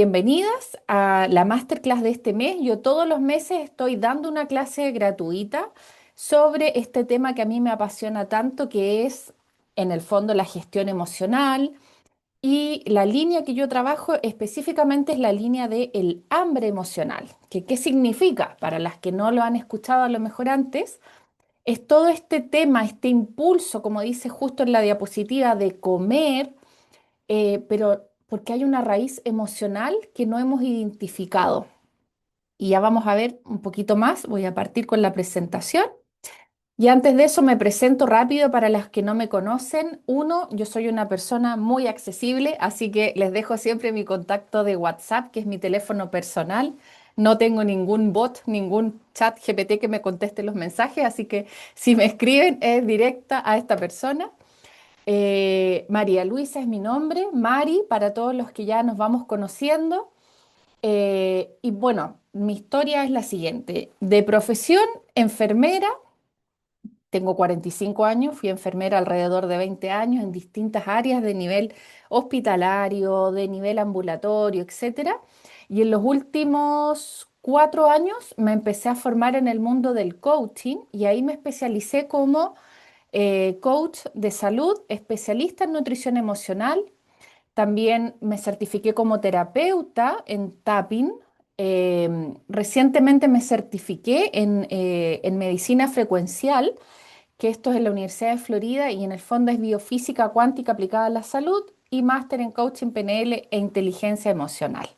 Bienvenidas a la masterclass de este mes. Yo todos los meses estoy dando una clase gratuita sobre este tema que a mí me apasiona tanto, que es en el fondo la gestión emocional. Y la línea que yo trabajo específicamente es la línea de el hambre emocional. ¿Qué significa? Para las que no lo han escuchado a lo mejor antes, es todo este tema, este impulso, como dice justo en la diapositiva, de comer, pero porque hay una raíz emocional que no hemos identificado. Y ya vamos a ver un poquito más. Voy a partir con la presentación. Y antes de eso me presento rápido para las que no me conocen. Uno, yo soy una persona muy accesible, así que les dejo siempre mi contacto de WhatsApp, que es mi teléfono personal. No tengo ningún bot, ningún chat GPT que me conteste los mensajes, así que si me escriben es directa a esta persona. María Luisa es mi nombre, Mari, para todos los que ya nos vamos conociendo. Y bueno, mi historia es la siguiente. De profesión, enfermera, tengo 45 años, fui enfermera alrededor de 20 años en distintas áreas de nivel hospitalario, de nivel ambulatorio, etcétera. Y en los últimos 4 años me empecé a formar en el mundo del coaching y ahí me especialicé como coach de salud, especialista en nutrición emocional. También me certifiqué como terapeuta en tapping. Recientemente me certifiqué en medicina frecuencial, que esto es en la Universidad de Florida y en el fondo es biofísica cuántica aplicada a la salud y máster en coaching PNL e inteligencia emocional.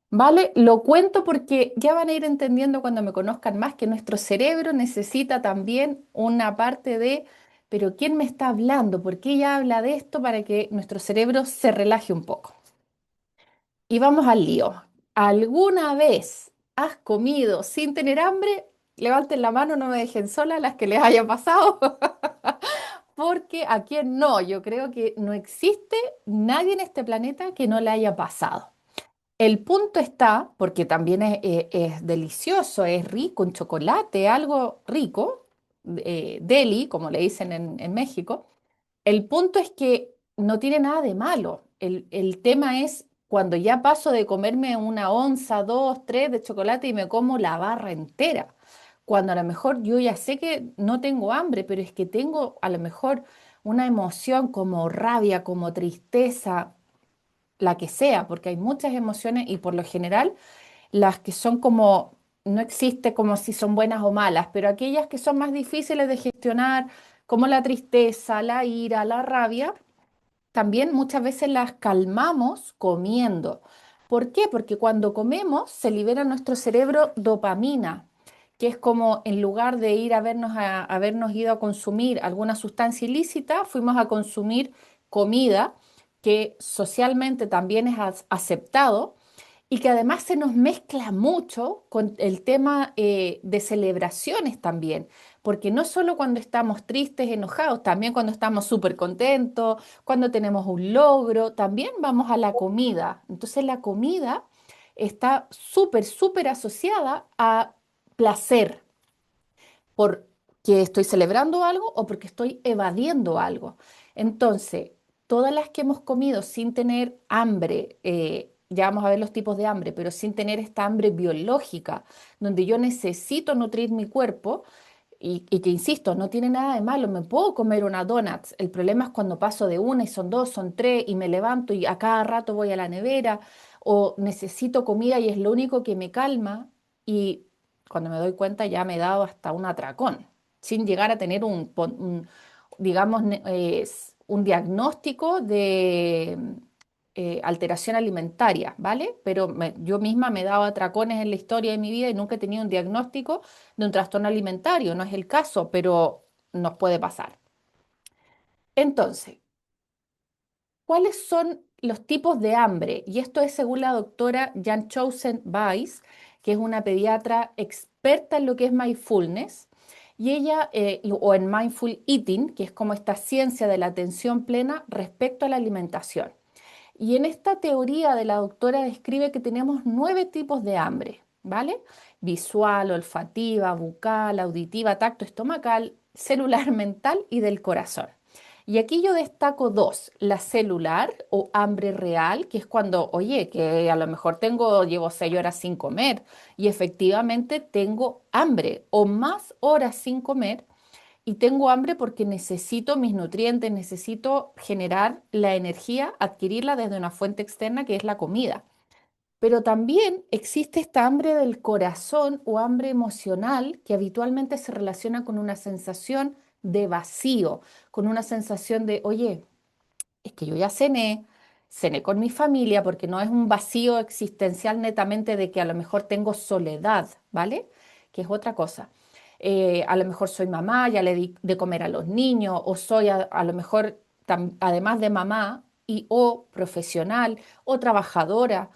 ¿Vale? Lo cuento porque ya van a ir entendiendo cuando me conozcan más que nuestro cerebro necesita también una parte de, pero ¿quién me está hablando? ¿Por qué ella habla de esto para que nuestro cerebro se relaje un poco? Y vamos al lío. ¿Alguna vez has comido sin tener hambre? Levanten la mano, no me dejen sola las que les haya pasado, porque a quién no, yo creo que no existe nadie en este planeta que no le haya pasado. El punto está, porque también es delicioso, es rico, un chocolate, algo rico, deli, como le dicen en México. El punto es que no tiene nada de malo. El tema es cuando ya paso de comerme una onza, dos, tres de chocolate y me como la barra entera. Cuando a lo mejor yo ya sé que no tengo hambre, pero es que tengo a lo mejor una emoción como rabia, como tristeza, la que sea, porque hay muchas emociones y por lo general las que son como, no existe como si son buenas o malas, pero aquellas que son más difíciles de gestionar, como la tristeza, la ira, la rabia, también muchas veces las calmamos comiendo. ¿Por qué? Porque cuando comemos se libera en nuestro cerebro dopamina, que es como en lugar de ir a vernos a habernos ido a consumir alguna sustancia ilícita, fuimos a consumir comida que socialmente también es aceptado y que además se nos mezcla mucho con el tema de celebraciones también, porque no solo cuando estamos tristes, enojados, también cuando estamos súper contentos, cuando tenemos un logro, también vamos a la comida. Entonces la comida está súper, súper asociada a placer, porque estoy celebrando algo o porque estoy evadiendo algo. Entonces, todas las que hemos comido sin tener hambre, ya vamos a ver los tipos de hambre, pero sin tener esta hambre biológica, donde yo necesito nutrir mi cuerpo, y que insisto, no tiene nada de malo, me puedo comer una donuts. El problema es cuando paso de una y son dos, son tres, y me levanto y a cada rato voy a la nevera, o necesito comida y es lo único que me calma, y cuando me doy cuenta ya me he dado hasta un atracón, sin llegar a tener digamos, un diagnóstico de alteración alimentaria, ¿vale? Pero yo misma me he dado atracones en la historia de mi vida y nunca he tenido un diagnóstico de un trastorno alimentario, no es el caso, pero nos puede pasar. Entonces, ¿cuáles son los tipos de hambre? Y esto es según la doctora Jan Chosen Weiss, que es una pediatra experta en lo que es mindfulness, y ella, o en mindful eating, que es como esta ciencia de la atención plena respecto a la alimentación. Y en esta teoría de la doctora describe que tenemos 9 tipos de hambre, ¿vale? Visual, olfativa, bucal, auditiva, tacto, estomacal, celular, mental y del corazón. Y aquí yo destaco dos, la celular o hambre real, que es cuando, oye, que a lo mejor llevo 6 horas sin comer y efectivamente tengo hambre o más horas sin comer y tengo hambre porque necesito mis nutrientes, necesito generar la energía, adquirirla desde una fuente externa que es la comida. Pero también existe esta hambre del corazón o hambre emocional que habitualmente se relaciona con una sensación de vacío, con una sensación de, oye, es que yo ya cené con mi familia porque no es un vacío existencial netamente de que a lo mejor tengo soledad, ¿vale? Que es otra cosa. A lo mejor soy mamá, ya le di de comer a los niños, o soy a lo mejor, además de mamá, y o profesional, o trabajadora,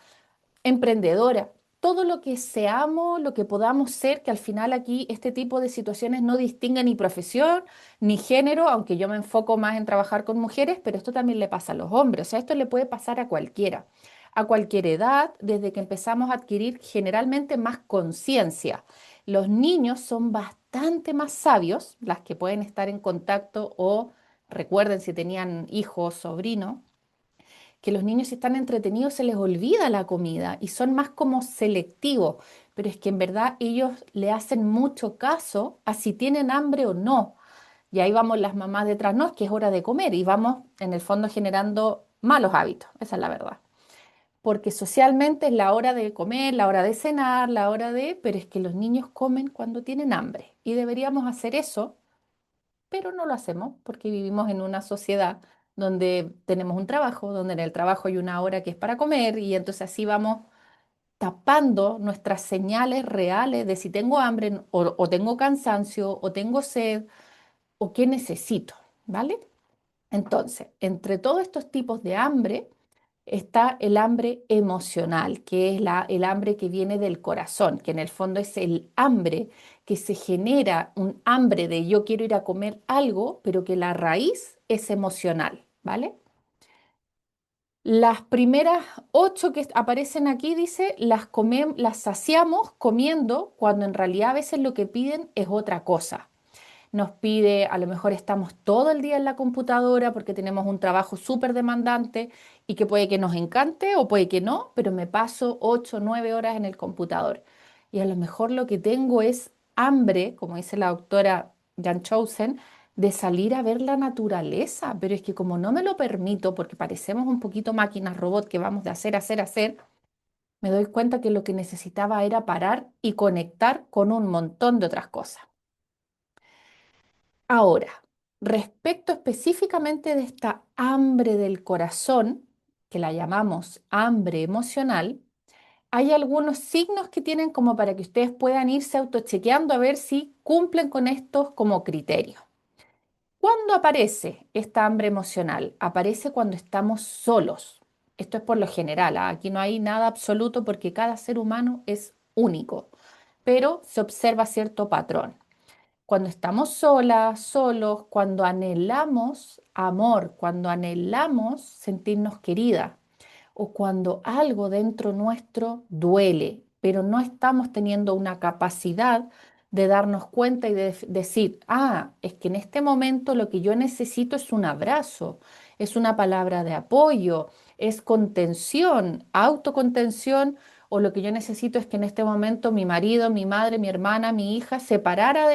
emprendedora, todo lo que seamos, lo que podamos ser, que al final aquí este tipo de situaciones no distinguen ni profesión ni género, aunque yo me enfoco más en trabajar con mujeres, pero esto también le pasa a los hombres, o sea, esto le puede pasar a cualquier edad, desde que empezamos a adquirir generalmente más conciencia. Los niños son bastante más sabios, las que pueden estar en contacto o recuerden si tenían hijos, sobrinos que los niños si están entretenidos se les olvida la comida y son más como selectivos, pero es que en verdad ellos le hacen mucho caso a si tienen hambre o no. Y ahí vamos las mamás detrás, no, es que es hora de comer y vamos en el fondo generando malos hábitos, esa es la verdad. Porque socialmente es la hora de comer, la hora de cenar, la hora de, pero es que los niños comen cuando tienen hambre y deberíamos hacer eso pero no lo hacemos porque vivimos en una sociedad donde tenemos un trabajo, donde en el trabajo hay una hora que es para comer y entonces así vamos tapando nuestras señales reales de si tengo hambre o tengo cansancio o tengo sed o qué necesito, ¿vale? Entonces, entre todos estos tipos de hambre está el hambre emocional, que es el hambre que viene del corazón, que en el fondo es el hambre que se genera, un hambre de yo quiero ir a comer algo, pero que la raíz es emocional, ¿vale? Las primeras 8 que aparecen aquí, dice, las saciamos comiendo cuando en realidad a veces lo que piden es otra cosa. Nos pide, a lo mejor estamos todo el día en la computadora porque tenemos un trabajo súper demandante y que puede que nos encante o puede que no, pero me paso 8 o 9 horas en el computador. Y a lo mejor lo que tengo es hambre, como dice la doctora Jan Chosen, de salir a ver la naturaleza, pero es que como no me lo permito, porque parecemos un poquito máquinas robot que vamos de hacer, me doy cuenta que lo que necesitaba era parar y conectar con un montón de otras cosas. Ahora, respecto específicamente de esta hambre del corazón, que la llamamos hambre emocional, hay algunos signos que tienen como para que ustedes puedan irse autochequeando a ver si cumplen con estos como criterios. ¿Cuándo aparece esta hambre emocional? Aparece cuando estamos solos. Esto es por lo general, ¿ah? Aquí no hay nada absoluto porque cada ser humano es único, pero se observa cierto patrón. Cuando estamos solas, solos, cuando anhelamos amor, cuando anhelamos sentirnos queridas o cuando algo dentro nuestro duele, pero no estamos teniendo una capacidad de darnos cuenta y de decir, ah, es que en este momento lo que yo necesito es un abrazo, es una palabra de apoyo, es contención, autocontención, o lo que yo necesito es que en este momento mi marido, mi madre, mi hermana, mi hija se parara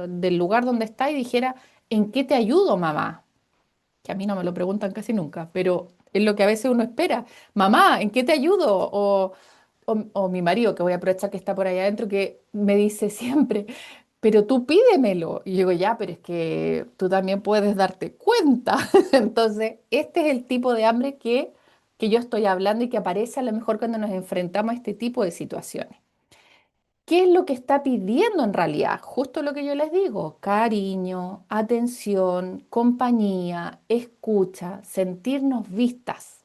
del lugar donde está y dijera, ¿en qué te ayudo, mamá? Que a mí no me lo preguntan casi nunca, pero es lo que a veces uno espera. Mamá, ¿en qué te ayudo? O mi marido, que voy a aprovechar que está por allá adentro, que me dice siempre, pero tú pídemelo. Y yo digo, ya, pero es que tú también puedes darte cuenta. Entonces, este es el tipo de hambre que yo estoy hablando y que aparece a lo mejor cuando nos enfrentamos a este tipo de situaciones. ¿Qué es lo que está pidiendo en realidad? Justo lo que yo les digo, cariño, atención, compañía, escucha, sentirnos vistas.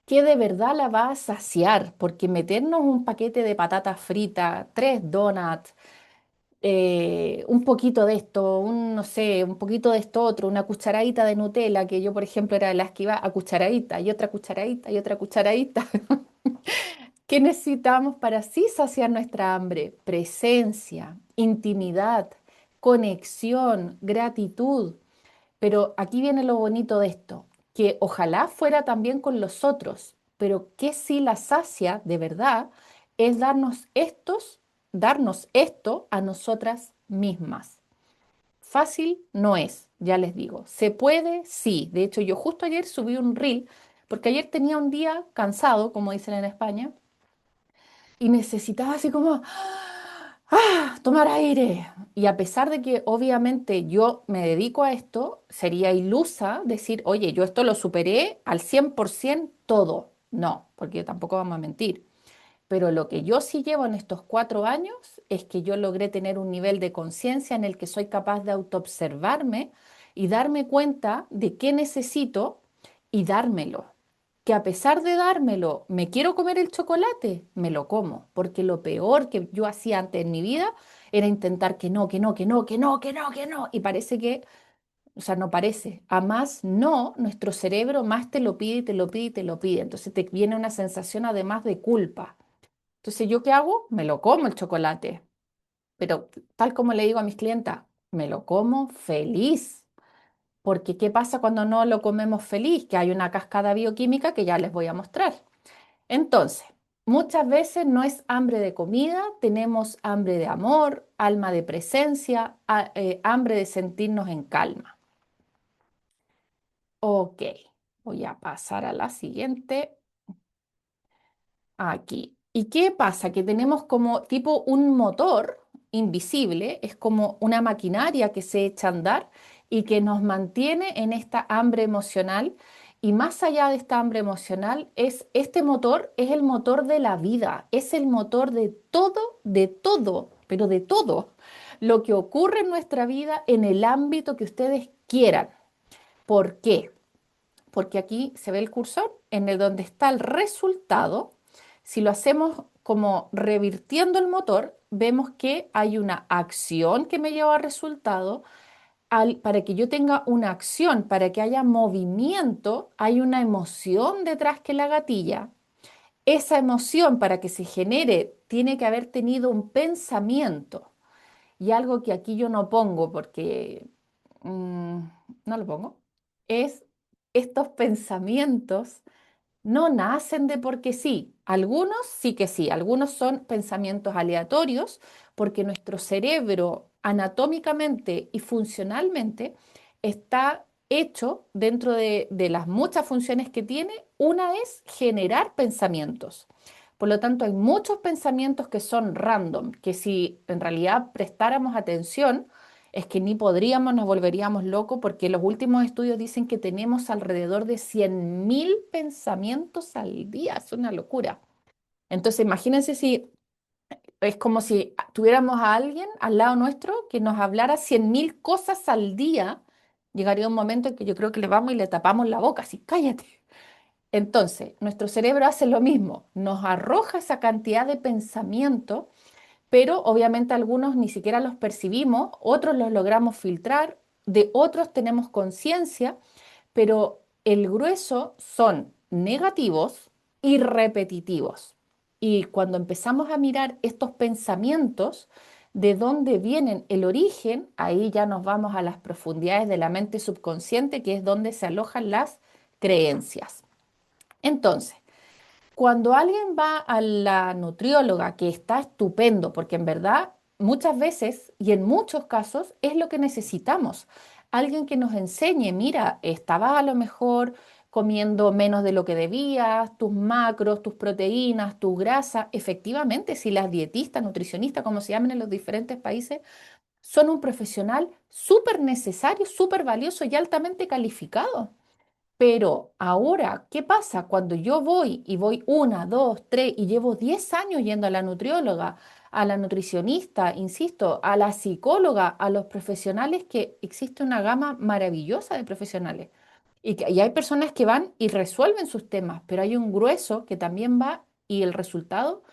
¿Qué de verdad la va a saciar? Porque meternos un paquete de patatas fritas, 3 donuts, un poquito de esto, no sé, un poquito de esto otro, una cucharadita de Nutella, que yo, por ejemplo, era de las que iba a cucharadita y otra cucharadita y otra cucharadita. ¿Qué necesitamos para así saciar nuestra hambre? Presencia, intimidad, conexión, gratitud. Pero aquí viene lo bonito de esto, que ojalá fuera también con los otros, pero que si la sacia de verdad es darnos esto a nosotras mismas. Fácil no es, ya les digo. ¿Se puede? Sí. De hecho, yo justo ayer subí un reel, porque ayer tenía un día cansado, como dicen en España, y necesitaba así como tomar aire. Y a pesar de que obviamente yo me dedico a esto, sería ilusa decir, oye, yo esto lo superé al 100% todo. No, porque tampoco vamos a mentir. Pero lo que yo sí llevo en estos 4 años es que yo logré tener un nivel de conciencia en el que soy capaz de autoobservarme y darme cuenta de qué necesito y dármelo. Que a pesar de dármelo, me quiero comer el chocolate, me lo como, porque lo peor que yo hacía antes en mi vida era intentar que no, que no, que no, que no, que no, que no. Y parece que, o sea, no parece, a más no, nuestro cerebro más te lo pide y te lo pide y te lo pide. Entonces te viene una sensación además de culpa. Entonces, ¿yo qué hago? Me lo como el chocolate, pero tal como le digo a mis clientas, me lo como feliz, porque ¿qué pasa cuando no lo comemos feliz? Que hay una cascada bioquímica que ya les voy a mostrar. Entonces, muchas veces no es hambre de comida, tenemos hambre de amor, alma de presencia, hambre de sentirnos en calma. Ok, voy a pasar a la siguiente. Aquí. ¿Y qué pasa? Que tenemos como tipo un motor invisible, es como una maquinaria que se echa a andar y que nos mantiene en esta hambre emocional. Y más allá de esta hambre emocional, este motor es el motor de la vida, es el motor de todo, pero de todo lo que ocurre en nuestra vida en el ámbito que ustedes quieran. ¿Por qué? Porque aquí se ve el cursor en el donde está el resultado. Si lo hacemos como revirtiendo el motor, vemos que hay una acción que me lleva al resultado. Para que yo tenga una acción, para que haya movimiento, hay una emoción detrás que la gatilla. Esa emoción, para que se genere, tiene que haber tenido un pensamiento. Y algo que aquí yo no pongo porque mm, no lo pongo, es estos pensamientos no nacen de porque sí. Algunos sí que sí, algunos son pensamientos aleatorios porque nuestro cerebro anatómicamente y funcionalmente está hecho dentro de las muchas funciones que tiene, una es generar pensamientos. Por lo tanto, hay muchos pensamientos que son random, que si en realidad prestáramos atención, es que ni podríamos, nos volveríamos locos, porque los últimos estudios dicen que tenemos alrededor de 100.000 pensamientos al día. Es una locura. Entonces, imagínense si es como si tuviéramos a alguien al lado nuestro que nos hablara 100.000 cosas al día. Llegaría un momento en que yo creo que le vamos y le tapamos la boca, así, cállate. Entonces, nuestro cerebro hace lo mismo, nos arroja esa cantidad de pensamiento, pero obviamente algunos ni siquiera los percibimos, otros los logramos filtrar, de otros tenemos conciencia, pero el grueso son negativos y repetitivos. Y cuando empezamos a mirar estos pensamientos, de dónde vienen el origen, ahí ya nos vamos a las profundidades de la mente subconsciente, que es donde se alojan las creencias. Entonces, cuando alguien va a la nutrióloga, que está estupendo, porque en verdad muchas veces y en muchos casos es lo que necesitamos. Alguien que nos enseñe, mira, estabas a lo mejor comiendo menos de lo que debías, tus macros, tus proteínas, tu grasa. Efectivamente, si las dietistas, nutricionistas, como se llaman en los diferentes países, son un profesional súper necesario, súper valioso y altamente calificado. Pero ahora, ¿qué pasa? Cuando yo voy y voy una, dos, tres y llevo 10 años yendo a la nutrióloga, a la nutricionista, insisto, a la psicóloga, a los profesionales, que existe una gama maravillosa de profesionales. Y hay personas que van y resuelven sus temas, pero hay un grueso que también va y el resultado,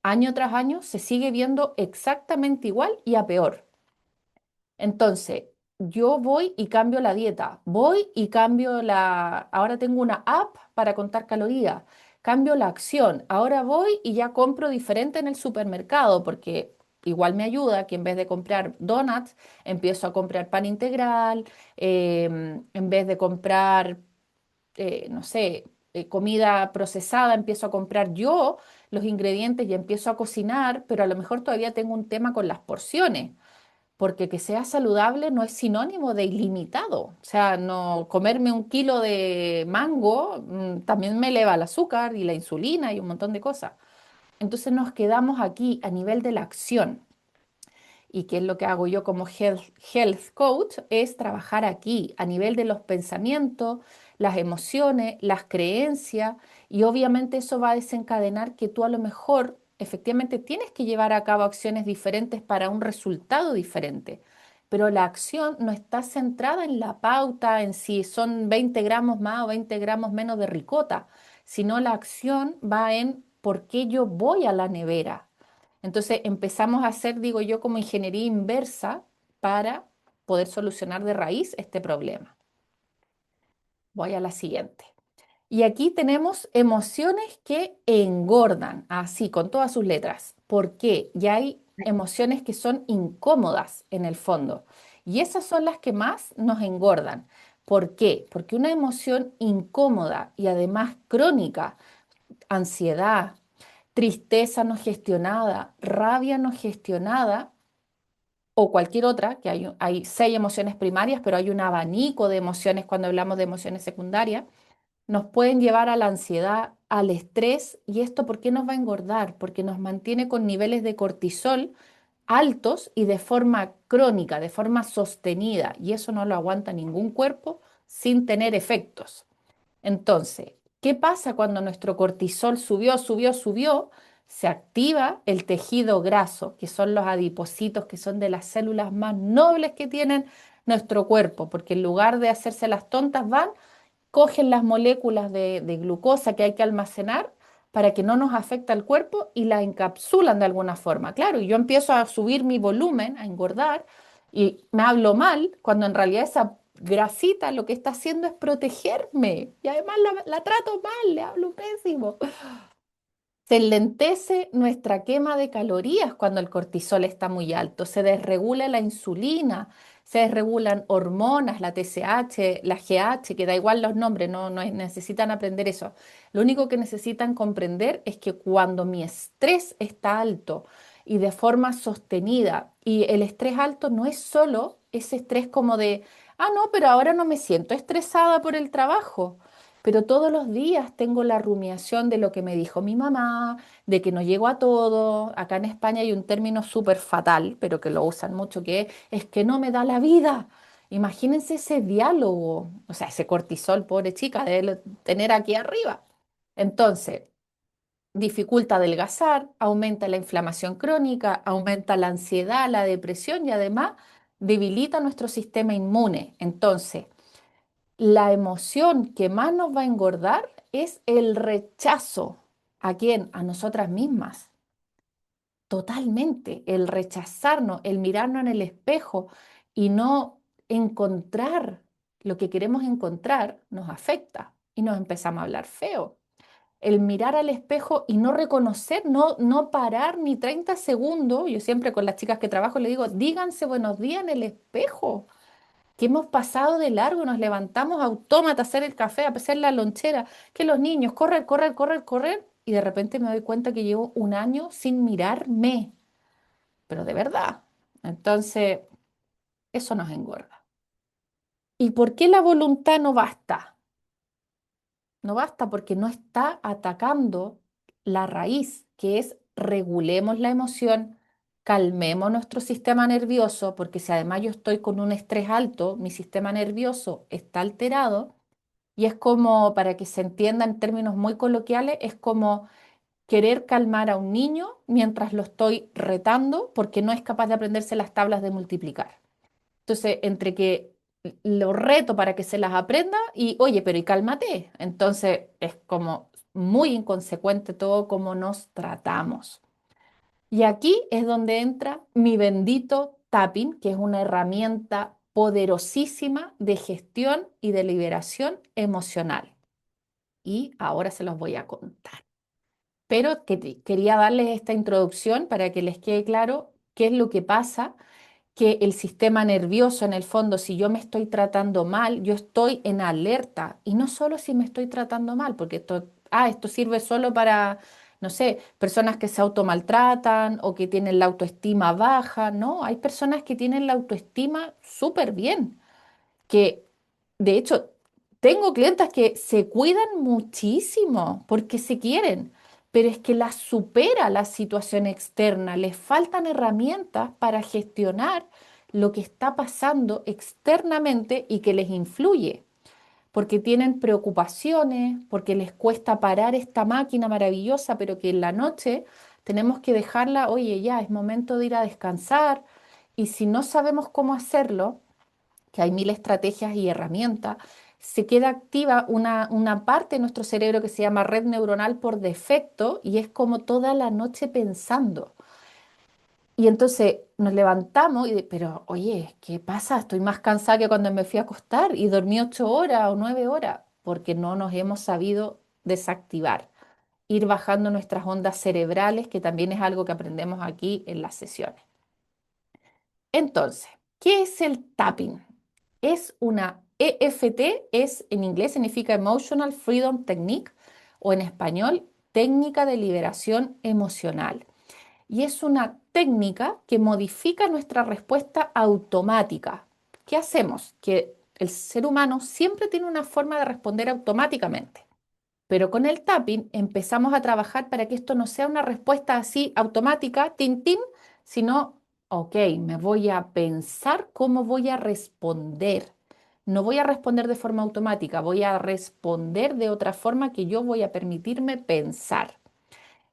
año tras año, se sigue viendo exactamente igual y a peor. Entonces, yo voy y cambio la dieta, voy y cambio ahora tengo una app para contar calorías, cambio la acción, ahora voy y ya compro diferente en el supermercado, porque igual me ayuda que en vez de comprar donuts, empiezo a comprar pan integral, en vez de comprar, no sé, comida procesada, empiezo a comprar yo los ingredientes y empiezo a cocinar, pero a lo mejor todavía tengo un tema con las porciones porque que sea saludable no es sinónimo de ilimitado. O sea, no comerme un kilo de mango también me eleva el azúcar y la insulina y un montón de cosas. Entonces nos quedamos aquí a nivel de la acción. ¿Y qué es lo que hago yo como health coach? Es trabajar aquí a nivel de los pensamientos, las emociones, las creencias, y obviamente eso va a desencadenar que tú a lo mejor efectivamente tienes que llevar a cabo acciones diferentes para un resultado diferente. Pero la acción no está centrada en la pauta, en si son 20 gramos más o 20 gramos menos de ricota, sino la acción va en por qué yo voy a la nevera. Entonces empezamos a hacer, digo yo, como ingeniería inversa para poder solucionar de raíz este problema. Voy a la siguiente. Y aquí tenemos emociones que engordan, así, con todas sus letras. ¿Por qué? Y hay emociones que son incómodas en el fondo. Y esas son las que más nos engordan. ¿Por qué? Porque una emoción incómoda y además crónica, ansiedad, tristeza no gestionada, rabia no gestionada o cualquier otra, que hay 6 emociones primarias, pero hay un abanico de emociones cuando hablamos de emociones secundarias, nos pueden llevar a la ansiedad, al estrés, y esto ¿por qué nos va a engordar? Porque nos mantiene con niveles de cortisol altos y de forma crónica, de forma sostenida, y eso no lo aguanta ningún cuerpo sin tener efectos. Entonces, ¿qué pasa cuando nuestro cortisol subió, subió, subió? Se activa el tejido graso, que son los adipocitos, que son de las células más nobles que tienen nuestro cuerpo, porque en lugar de hacerse las tontas, van, cogen las moléculas de glucosa que hay que almacenar para que no nos afecte al cuerpo y la encapsulan de alguna forma. Claro, y yo empiezo a subir mi volumen, a engordar, y me hablo mal, cuando en realidad esa grasita lo que está haciendo es protegerme. Y además la trato mal, le hablo pésimo. Se enlentece nuestra quema de calorías cuando el cortisol está muy alto, se desregula la insulina, se desregulan hormonas, la TSH, la GH, que da igual los nombres, no necesitan aprender eso. Lo único que necesitan comprender es que cuando mi estrés está alto y de forma sostenida, y el estrés alto no es solo ese estrés como de, ah, no, pero ahora no me siento estresada por el trabajo. Pero todos los días tengo la rumiación de lo que me dijo mi mamá, de que no llego a todo. Acá en España hay un término súper fatal, pero que lo usan mucho, que es que no me da la vida. Imagínense ese diálogo, o sea, ese cortisol, pobre chica, de tener aquí arriba. Entonces, dificulta adelgazar, aumenta la inflamación crónica, aumenta la ansiedad, la depresión y además debilita nuestro sistema inmune. Entonces, la emoción que más nos va a engordar es el rechazo. ¿A quién? A nosotras mismas. Totalmente. El rechazarnos, el mirarnos en el espejo y no encontrar lo que queremos encontrar nos afecta y nos empezamos a hablar feo. El mirar al espejo y no reconocer, no parar ni 30 segundos. Yo siempre con las chicas que trabajo le digo, díganse buenos días en el espejo que hemos pasado de largo, nos levantamos autómata a hacer el café, a hacer la lonchera, que los niños, correr, correr, correr, correr, y de repente me doy cuenta que llevo un año sin mirarme, pero de verdad. Entonces, eso nos engorda. ¿Y por qué la voluntad no basta? No basta porque no está atacando la raíz, que es regulemos la emoción, calmemos nuestro sistema nervioso, porque si además yo estoy con un estrés alto, mi sistema nervioso está alterado. Y es como, para que se entienda en términos muy coloquiales, es como querer calmar a un niño mientras lo estoy retando porque no es capaz de aprenderse las tablas de multiplicar. Entonces, entre que lo reto para que se las aprenda y, oye, pero y cálmate. Entonces, es como muy inconsecuente todo como nos tratamos. Y aquí es donde entra mi bendito tapping, que es una herramienta poderosísima de gestión y de liberación emocional y ahora se los voy a contar. Pero quería darles esta introducción para que les quede claro ¿Qué es lo que pasa? Que el sistema nervioso, en el fondo, si yo me estoy tratando mal, yo estoy en alerta. Y no solo si me estoy tratando mal, porque esto sirve solo para, no sé, personas que se automaltratan o que tienen la autoestima baja. No, hay personas que tienen la autoestima súper bien, que de hecho tengo clientas que se cuidan muchísimo porque se quieren, pero es que las supera la situación externa, les faltan herramientas para gestionar lo que está pasando externamente y que les influye, porque tienen preocupaciones, porque les cuesta parar esta máquina maravillosa, pero que en la noche tenemos que dejarla, oye, ya es momento de ir a descansar, y si no sabemos cómo hacerlo, que hay mil estrategias y herramientas, se queda activa una parte de nuestro cerebro que se llama red neuronal por defecto y es como toda la noche pensando. Y entonces nos levantamos pero oye, ¿qué pasa? Estoy más cansada que cuando me fui a acostar y dormí 8 horas o 9 horas porque no nos hemos sabido desactivar, ir bajando nuestras ondas cerebrales, que también es algo que aprendemos aquí en las sesiones. Entonces, ¿qué es el tapping? Es una EFT, en inglés significa Emotional Freedom Technique o en español técnica de liberación emocional. Y es una técnica que modifica nuestra respuesta automática. ¿Qué hacemos? Que el ser humano siempre tiene una forma de responder automáticamente. Pero con el tapping empezamos a trabajar para que esto no sea una respuesta así automática, tin, tin, sino, ok, me voy a pensar cómo voy a responder. No voy a responder de forma automática, voy a responder de otra forma que yo voy a permitirme pensar.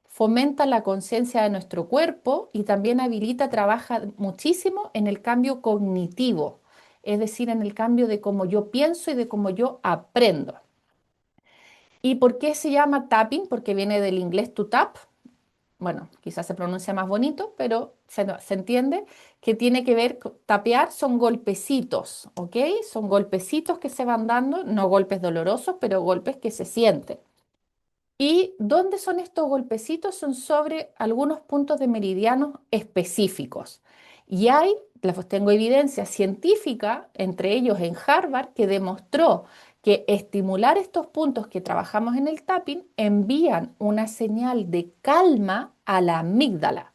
Fomenta la conciencia de nuestro cuerpo y también trabaja muchísimo en el cambio cognitivo, es decir, en el cambio de cómo yo pienso y de cómo yo aprendo. ¿Y por qué se llama tapping? Porque viene del inglés to tap. Bueno, quizás se pronuncia más bonito, pero se entiende que tiene que ver con tapear, son golpecitos, ¿ok? Son golpecitos que se van dando, no golpes dolorosos, pero golpes que se sienten. ¿Y dónde son estos golpecitos? Son sobre algunos puntos de meridianos específicos. Y pues tengo evidencia científica, entre ellos en Harvard, que demostró que estimular estos puntos que trabajamos en el tapping envían una señal de calma a la amígdala.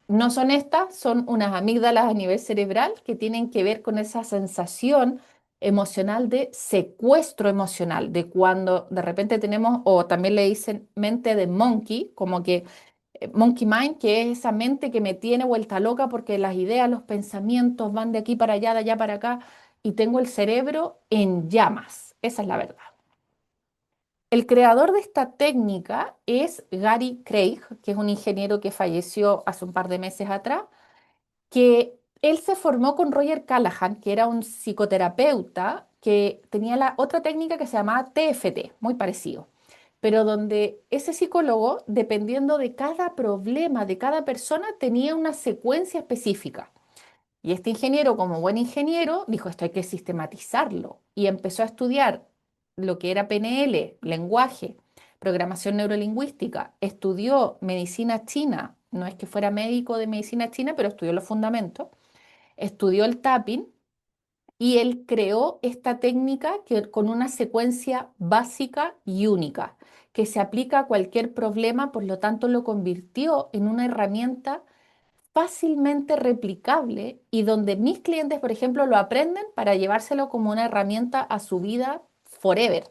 No son estas, son unas amígdalas a nivel cerebral que tienen que ver con esa sensación emocional de secuestro emocional, de cuando de repente tenemos, o también le dicen mente de monkey, como que monkey mind, que es esa mente que me tiene vuelta loca porque las ideas, los pensamientos van de aquí para allá, de allá para acá, y tengo el cerebro en llamas. Esa es la verdad. El creador de esta técnica es Gary Craig, que es un ingeniero que falleció hace un par de meses atrás, que él se formó con Roger Callahan, que era un psicoterapeuta que tenía la otra técnica que se llamaba TFT, muy parecido, pero donde ese psicólogo, dependiendo de cada problema de cada persona, tenía una secuencia específica. Y este ingeniero, como buen ingeniero, dijo, esto hay que sistematizarlo. Y empezó a estudiar lo que era PNL, lenguaje, programación neurolingüística. Estudió medicina china. No es que fuera médico de medicina china, pero estudió los fundamentos. Estudió el tapping y él creó esta técnica con una secuencia básica y única, que se aplica a cualquier problema, por lo tanto lo convirtió en una herramienta fácilmente replicable y donde mis clientes, por ejemplo, lo aprenden para llevárselo como una herramienta a su vida forever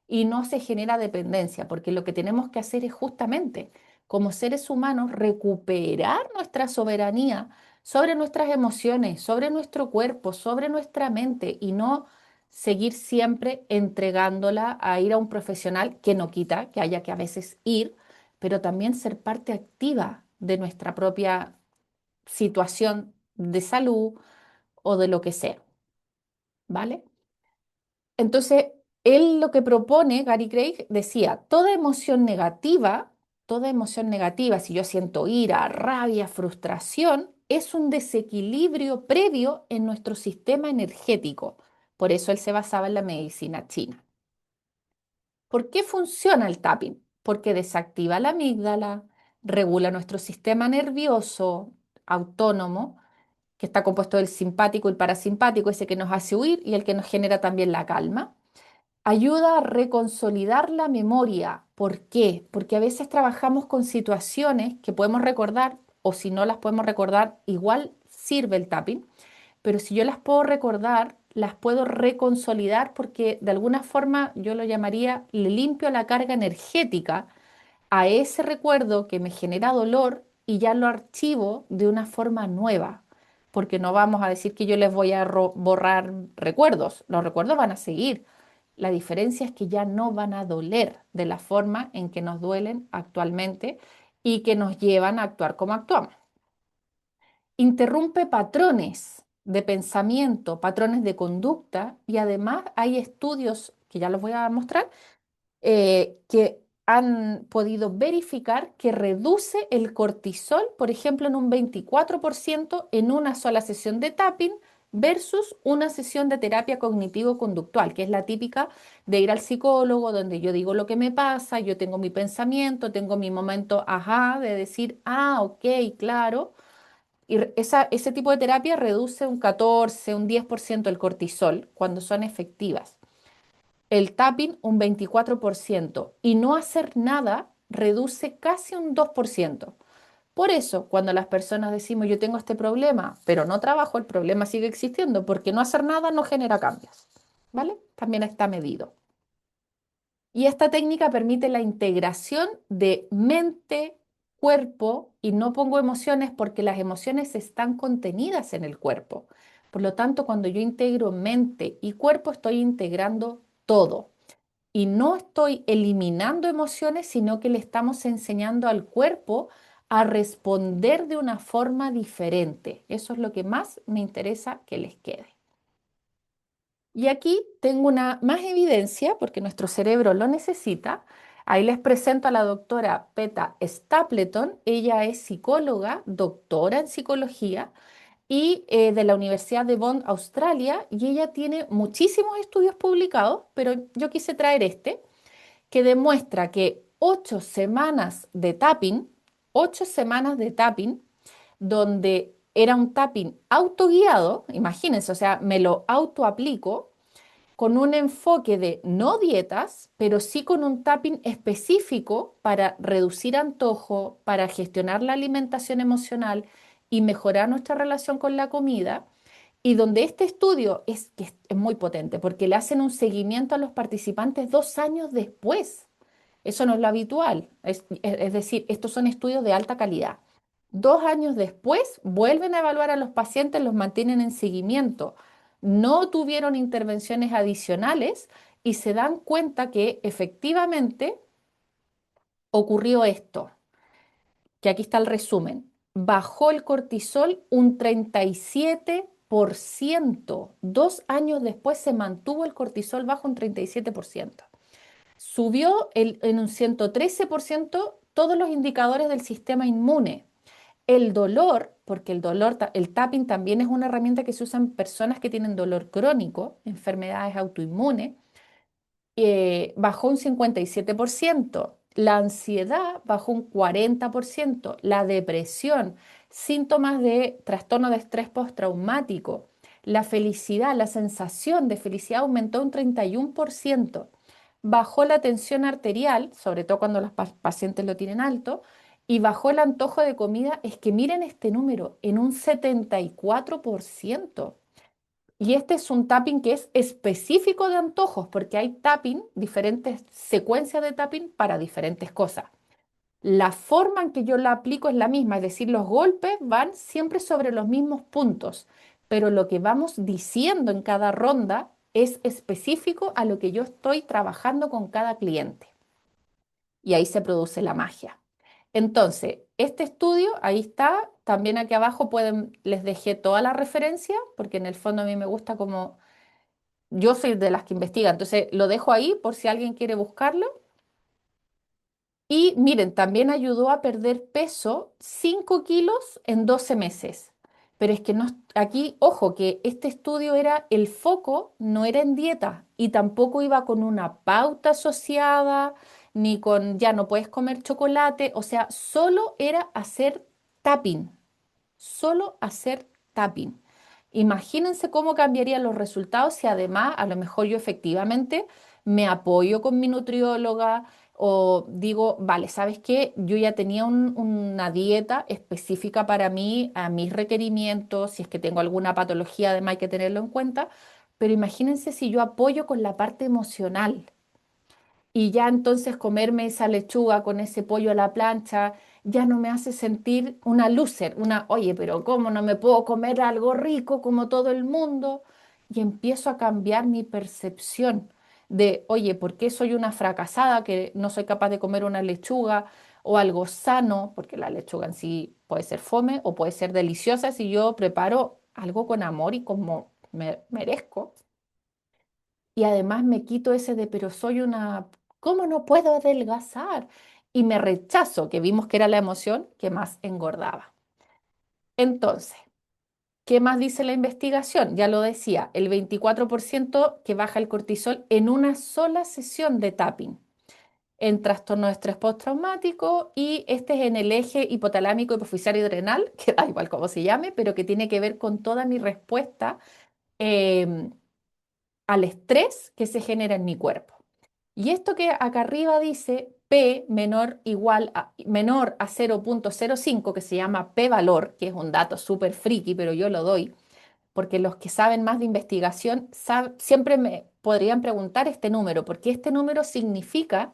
y no se genera dependencia, porque lo que tenemos que hacer es justamente, como seres humanos, recuperar nuestra soberanía sobre nuestras emociones, sobre nuestro cuerpo, sobre nuestra mente y no seguir siempre entregándola a ir a un profesional que no quita, que haya que a veces ir, pero también ser parte activa de nuestra propia situación de salud o de lo que sea, ¿vale? Entonces, él lo que propone, Gary Craig, decía, toda emoción negativa, si yo siento ira, rabia, frustración, es un desequilibrio previo en nuestro sistema energético. Por eso él se basaba en la medicina china. ¿Por qué funciona el tapping? Porque desactiva la amígdala, regula nuestro sistema nervioso, autónomo que está compuesto del simpático y el parasimpático, ese que nos hace huir y el que nos genera también la calma. Ayuda a reconsolidar la memoria. ¿Por qué? Porque a veces trabajamos con situaciones que podemos recordar o si no las podemos recordar, igual sirve el tapping, pero si yo las puedo recordar, las puedo reconsolidar porque de alguna forma yo lo llamaría, le limpio la carga energética a ese recuerdo que me genera dolor y ya lo archivo de una forma nueva, porque no vamos a decir que yo les voy a borrar recuerdos, los recuerdos van a seguir. La diferencia es que ya no van a doler de la forma en que nos duelen actualmente y que nos llevan a actuar como actuamos. Interrumpe patrones de pensamiento, patrones de conducta y además hay estudios que ya los voy a mostrar que han podido verificar que reduce el cortisol, por ejemplo, en un 24% en una sola sesión de tapping versus una sesión de terapia cognitivo-conductual, que es la típica de ir al psicólogo, donde yo digo lo que me pasa, yo tengo mi pensamiento, tengo mi momento, ajá, de decir, ah, ok, claro. Y ese tipo de terapia reduce un 14, un 10% el cortisol cuando son efectivas, el tapping un 24% y no hacer nada reduce casi un 2%. Por eso, cuando las personas decimos yo tengo este problema, pero no trabajo, el problema sigue existiendo porque no hacer nada no genera cambios, ¿vale? También está medido. Y esta técnica permite la integración de mente, cuerpo y no pongo emociones porque las emociones están contenidas en el cuerpo. Por lo tanto, cuando yo integro mente y cuerpo, estoy integrando todo. Y no estoy eliminando emociones, sino que le estamos enseñando al cuerpo a responder de una forma diferente. Eso es lo que más me interesa que les quede. Y aquí tengo una más evidencia, porque nuestro cerebro lo necesita. Ahí les presento a la doctora Peta Stapleton. Ella es psicóloga, doctora en psicología y de la Universidad de Bonn, Australia, y ella tiene muchísimos estudios publicados, pero yo quise traer este que demuestra que 8 semanas de tapping, donde era un tapping autoguiado, imagínense, o sea, me lo autoaplico con un enfoque de no dietas, pero sí con un tapping específico para reducir antojo, para gestionar la alimentación emocional y mejorar nuestra relación con la comida. Y donde este estudio que es muy potente, porque le hacen un seguimiento a los participantes 2 años después. Eso no es lo habitual. Es decir, estos son estudios de alta calidad. 2 años después vuelven a evaluar a los pacientes, los mantienen en seguimiento. No tuvieron intervenciones adicionales y se dan cuenta que efectivamente ocurrió esto, que aquí está el resumen. Bajó el cortisol un 37%. 2 años después se mantuvo el cortisol bajo un 37%. Subió en un 113% todos los indicadores del sistema inmune. El dolor, porque el tapping también es una herramienta que se usa en personas que tienen dolor crónico, enfermedades autoinmunes, bajó un 57%. La ansiedad bajó un 40%. La depresión, síntomas de trastorno de estrés postraumático. La felicidad, la sensación de felicidad aumentó un 31%. Bajó la tensión arterial, sobre todo cuando los pacientes lo tienen alto, y bajó el antojo de comida, es que miren este número, en un 74%. Y este es un tapping que es específico de antojos, porque hay tapping, diferentes secuencias de tapping para diferentes cosas. La forma en que yo la aplico es la misma, es decir, los golpes van siempre sobre los mismos puntos, pero lo que vamos diciendo en cada ronda es específico a lo que yo estoy trabajando con cada cliente. Y ahí se produce la magia. Entonces, este estudio, ahí está, también aquí abajo les dejé toda la referencia, porque en el fondo a mí me gusta como yo soy de las que investiga, entonces lo dejo ahí por si alguien quiere buscarlo. Y miren, también ayudó a perder peso 5 kilos en 12 meses. Pero es que no, aquí, ojo, que este estudio era, el foco no era en dieta y tampoco iba con una pauta asociada, ni con ya no puedes comer chocolate, o sea, solo era hacer tapping, solo hacer tapping. Imagínense cómo cambiarían los resultados si además a lo mejor yo efectivamente me apoyo con mi nutrióloga o digo, vale, ¿sabes qué? Yo ya tenía una dieta específica para mí, a mis requerimientos, si es que tengo alguna patología, además hay que tenerlo en cuenta, pero imagínense si yo apoyo con la parte emocional y ya entonces comerme esa lechuga con ese pollo a la plancha ya no me hace sentir una loser, oye, pero ¿cómo no me puedo comer algo rico como todo el mundo? Y empiezo a cambiar mi percepción de, oye, ¿por qué soy una fracasada que no soy capaz de comer una lechuga o algo sano? Porque la lechuga en sí puede ser fome o puede ser deliciosa si yo preparo algo con amor y como merezco. Y además me quito ese de, pero soy una, ¿cómo no puedo adelgazar? Y me rechazo, que vimos que era la emoción que más engordaba. Entonces, ¿qué más dice la investigación? Ya lo decía, el 24% que baja el cortisol en una sola sesión de tapping en trastorno de estrés postraumático y este es en el eje hipotalámico hipofisario adrenal, que da igual cómo se llame, pero que tiene que ver con toda mi respuesta eh, al estrés que se genera en mi cuerpo. Y esto que acá arriba dice P menor a 0,05, que se llama P valor, que es un dato súper friki, pero yo lo doy, porque los que saben más de investigación siempre me podrían preguntar este número, porque este número significa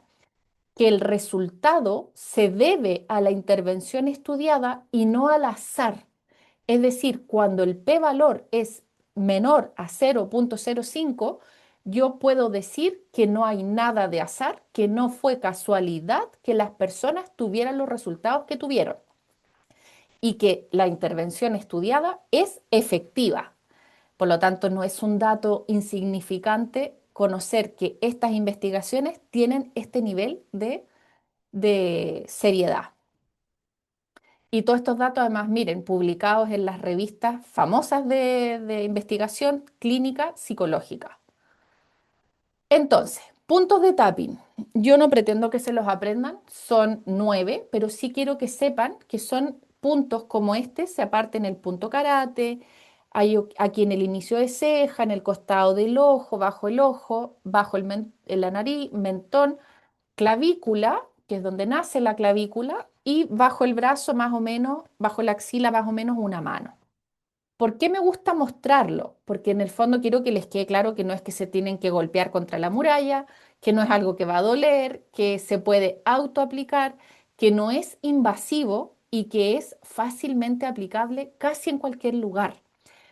que el resultado se debe a la intervención estudiada y no al azar. Es decir, cuando el p-valor es menor a 0,05, yo puedo decir que no hay nada de azar, que no fue casualidad que las personas tuvieran los resultados que tuvieron y que la intervención estudiada es efectiva. Por lo tanto, no es un dato insignificante conocer que estas investigaciones tienen este nivel de seriedad. Y todos estos datos, además, miren, publicados en las revistas famosas de investigación clínica psicológica. Entonces, puntos de tapping. Yo no pretendo que se los aprendan, son 9, pero sí quiero que sepan que son puntos como este, se aparten el punto karate, hay aquí en el inicio de ceja, en el costado del ojo, bajo la nariz, mentón, clavícula, que es donde nace la clavícula, y bajo el brazo más o menos, bajo la axila más o menos una mano. ¿Por qué me gusta mostrarlo? Porque en el fondo quiero que les quede claro que no es que se tienen que golpear contra la muralla, que no es algo que va a doler, que se puede autoaplicar, que no es invasivo y que es fácilmente aplicable casi en cualquier lugar.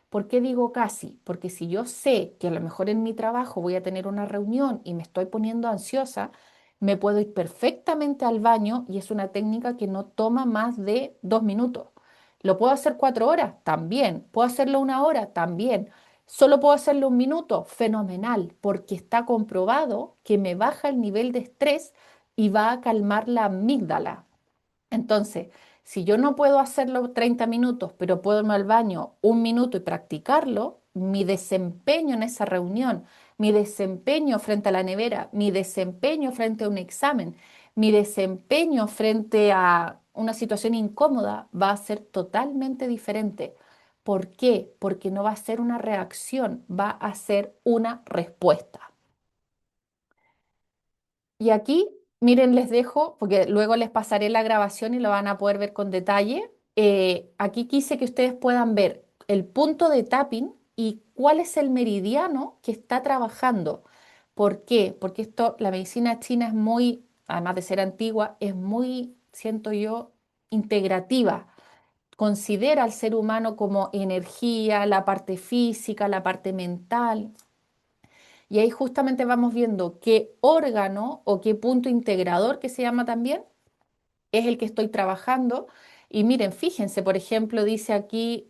¿Por qué digo casi? Porque si yo sé que a lo mejor en mi trabajo voy a tener una reunión y me estoy poniendo ansiosa, me puedo ir perfectamente al baño y es una técnica que no toma más de 2 minutos. ¿Lo puedo hacer 4 horas? También. ¿Puedo hacerlo 1 hora? También. ¿Solo puedo hacerlo 1 minuto? Fenomenal, porque está comprobado que me baja el nivel de estrés y va a calmar la amígdala. Entonces, si yo no puedo hacerlo 30 minutos, pero puedo irme al baño 1 minuto y practicarlo, mi desempeño en esa reunión, mi desempeño frente a la nevera, mi desempeño frente a un examen, mi desempeño frente a una situación incómoda va a ser totalmente diferente. ¿Por qué? Porque no va a ser una reacción, va a ser una respuesta. Y aquí, miren, les dejo, porque luego les pasaré la grabación y lo van a poder ver con detalle. Aquí quise que ustedes puedan ver el punto de tapping y cuál es el meridiano que está trabajando. ¿Por qué? Porque esto, la medicina china es muy, además de ser antigua, es muy, siento yo, integrativa. Considera al ser humano como energía, la parte física, la parte mental. Y ahí justamente vamos viendo qué órgano o qué punto integrador que se llama también es el que estoy trabajando. Y miren, fíjense, por ejemplo, dice aquí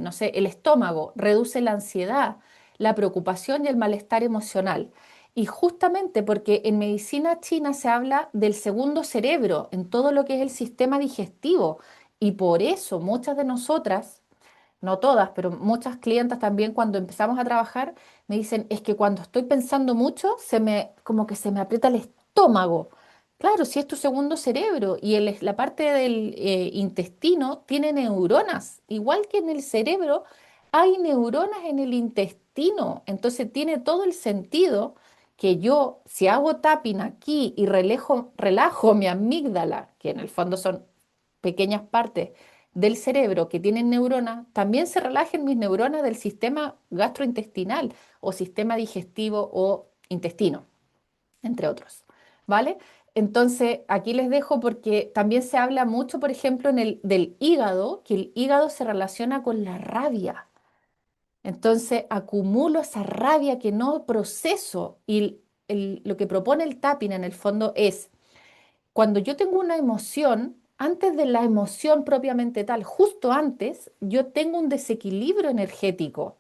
no sé, el estómago reduce la ansiedad, la preocupación y el malestar emocional. Y justamente porque en medicina china se habla del segundo cerebro en todo lo que es el sistema digestivo. Y por eso muchas de nosotras no todas, pero muchas clientas también cuando empezamos a trabajar me dicen, es que cuando estoy pensando mucho, como que se me aprieta el estómago. Claro, si es tu segundo cerebro y la parte del intestino tiene neuronas, igual que en el cerebro hay neuronas en el intestino, entonces tiene todo el sentido que yo, si hago tapping aquí y relajo mi amígdala, que en el fondo son pequeñas partes del cerebro que tienen neuronas, también se relajen mis neuronas del sistema gastrointestinal o sistema digestivo o intestino, entre otros, ¿vale? Entonces, aquí les dejo porque también se habla mucho, por ejemplo, del hígado, que el hígado se relaciona con la rabia. Entonces, acumulo esa rabia que no proceso y lo que propone el tapping en el fondo es, cuando yo tengo una emoción, antes de la emoción propiamente tal, justo antes, yo tengo un desequilibrio energético.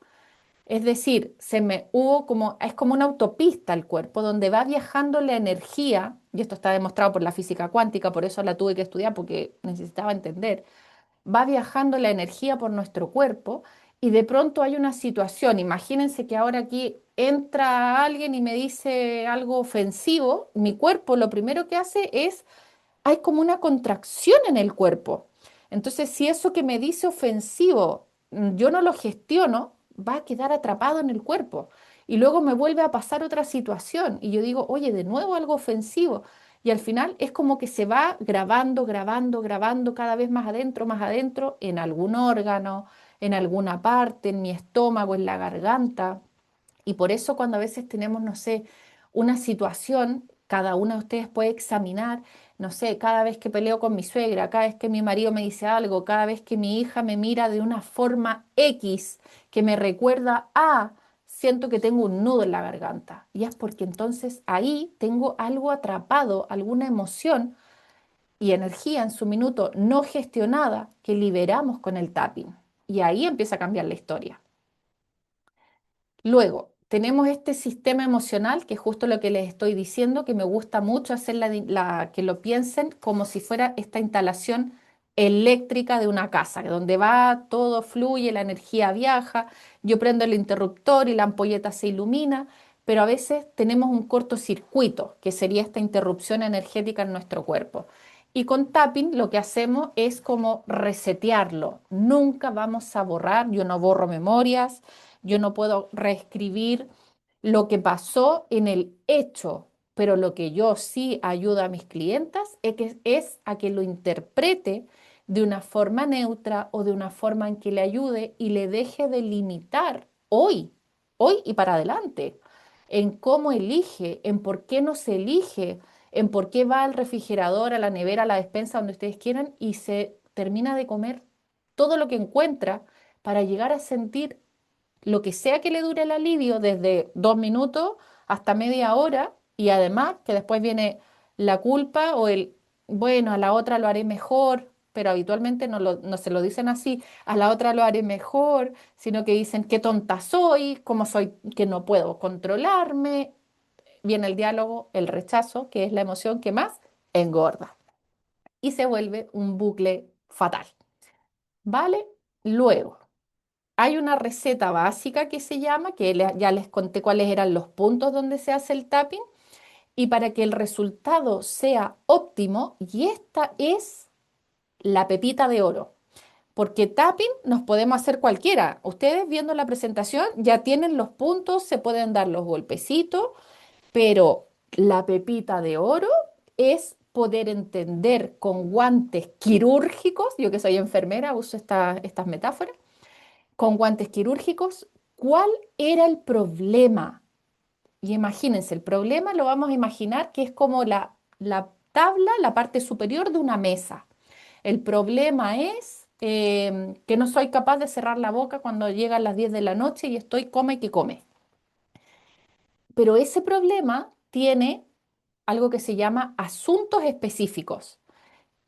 Es decir, es como una autopista el cuerpo donde va viajando la energía, y esto está demostrado por la física cuántica, por eso la tuve que estudiar porque necesitaba entender, va viajando la energía por nuestro cuerpo y de pronto hay una situación, imagínense que ahora aquí entra alguien y me dice algo ofensivo, mi cuerpo lo primero que hace es, hay como una contracción en el cuerpo. Entonces, si eso que me dice ofensivo, yo no lo gestiono, va a quedar atrapado en el cuerpo. Y luego me vuelve a pasar otra situación y yo digo, oye, de nuevo algo ofensivo. Y al final es como que se va grabando, grabando, grabando cada vez más adentro, en algún órgano, en alguna parte, en mi estómago, en la garganta. Y por eso cuando a veces tenemos, no sé, una situación, cada una de ustedes puede examinar, no sé, cada vez que peleo con mi suegra, cada vez que mi marido me dice algo, cada vez que mi hija me mira de una forma X que me recuerda a, siento que tengo un nudo en la garganta. Y es porque entonces ahí tengo algo atrapado, alguna emoción y energía en su minuto no gestionada que liberamos con el tapping. Y ahí empieza a cambiar la historia. Luego, tenemos este sistema emocional, que es justo lo que les estoy diciendo, que me gusta mucho hacer que lo piensen como si fuera esta instalación eléctrica de una casa, donde va, todo fluye, la energía viaja, yo prendo el interruptor y la ampolleta se ilumina, pero a veces tenemos un cortocircuito, que sería esta interrupción energética en nuestro cuerpo. Y con tapping lo que hacemos es como resetearlo. Nunca vamos a borrar, yo no borro memorias, yo no puedo reescribir lo que pasó en el hecho, pero lo que yo sí ayudo a mis clientas es a que lo interprete de una forma neutra o de una forma en que le ayude y le deje de limitar hoy y para adelante, en cómo elige, en por qué no se elige, en por qué va al refrigerador, a la nevera, a la despensa, donde ustedes quieran y se termina de comer todo lo que encuentra para llegar a sentir lo que sea que le dure el alivio, desde 2 minutos hasta media hora, y además que después viene la culpa o bueno, a la otra lo haré mejor, pero habitualmente no se lo dicen así, a la otra lo haré mejor, sino que dicen, qué tonta soy, cómo soy, que no puedo controlarme. Viene el diálogo, el rechazo, que es la emoción que más engorda, y se vuelve un bucle fatal, ¿vale? Luego. Hay una receta básica que se llama, ya les conté cuáles eran los puntos donde se hace el tapping, y para que el resultado sea óptimo, y esta es la pepita de oro, porque tapping nos podemos hacer cualquiera. Ustedes viendo la presentación ya tienen los puntos, se pueden dar los golpecitos, pero la pepita de oro es poder entender con guantes quirúrgicos, yo que soy enfermera uso estas metáforas con guantes quirúrgicos, ¿cuál era el problema? Y imagínense, el problema lo vamos a imaginar que es como la tabla, la parte superior de una mesa. El problema es que no soy capaz de cerrar la boca cuando llegan las 10 de la noche y estoy come que come. Pero ese problema tiene algo que se llama asuntos específicos.